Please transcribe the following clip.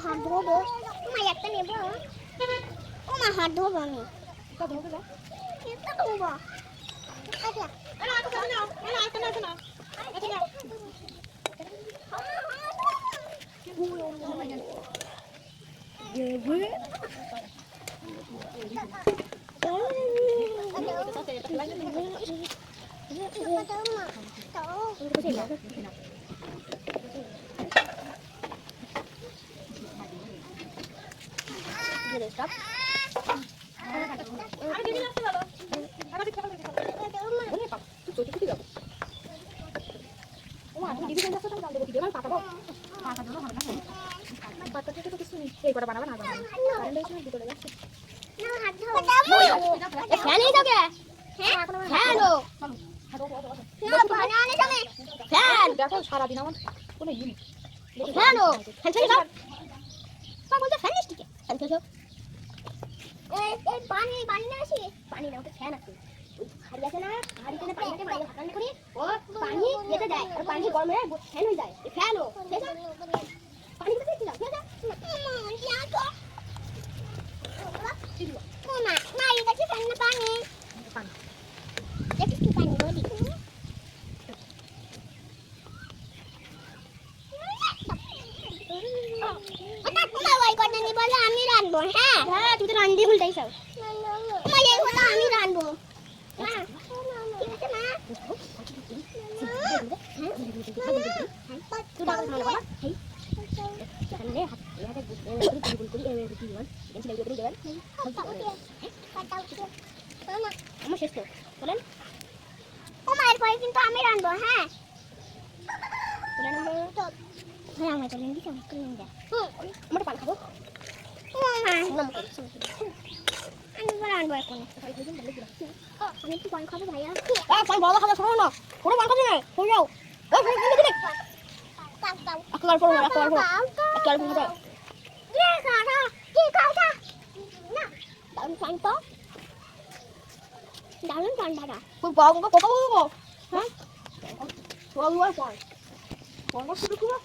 হাত ধোবো মা একটা নেব ও মা হাত ধোবো আমি তা ধোকে যা এটা ধোবো আচ্ছা এলা আটা দাও না এলা আটা না না এটা না Stop. আরে দিদি আসতে দাও আরে দিদি খাবে বলে পাপ তুই চোখে কি দাও ও আমি দিদি কেন আসতে দাও দিদি ভাই পাকাবো পাকা দাও হবে না পাকা থেকে তো কিছু নেই এই করে বানাবা না কারণ এই সময় ভিতরে যাচ্ছে না হাত ধো এ ফ্যান এই দাও হ্যাঁ ফ্যান ও না বানানে যাবে ফ্যান দেখো সারা দিন আমার কোনো ই নেই ফ্যান ও ফ্যান চলে যাও পা বলতে ফ্যান নিস ঠিক ফ্যান চলে যাও এই পানি না আসে পানি না ওটা ফ্যান আছে হাড়ি আছে না হাড়িতে না পানিতে মারি হাতান করি ও পানি যেতে যায় আর পানি গরম হয়ে ফ্যান হয়ে যায় এই ফ্যান ও পানি কোথায় ছিল যা মা মা এটা কি ফ্যান না পানি পানি এটা কি পানি বলি ওটা তোমার ওই কথা নি বলে আমি রানবো হ্যাঁ হ্যাঁ তুই তো রান্দি ভুলটাইছ তোমার এই কথা আমি রানবো মা ঠিক আছে মা তুই ডাকো না বাবা হেই এখানে হাত এখানে গুল করি এই দিবেন এখানে ছেলে করে দিবেন আমার শেষ তো বলেন ও মায়ের পরে কিন্তু আমি রানবো হ্যাঁ বলেন তো হ্যাঁ আমার চলেন দিছে আমি করে নিয়ে আমরা পান খাবো আমি রানবো এখন আমি একটু পান খাবো ভাইয়া পান বড় খাবে শোনো না পুরো পান খাবে না হয়ে যাও একবার পড়ো একবার পড়ো দারুণ ঠান্ডা খুব গরম কত বলবো হ্যাঁ বড় বড় পান বড় শুরু করো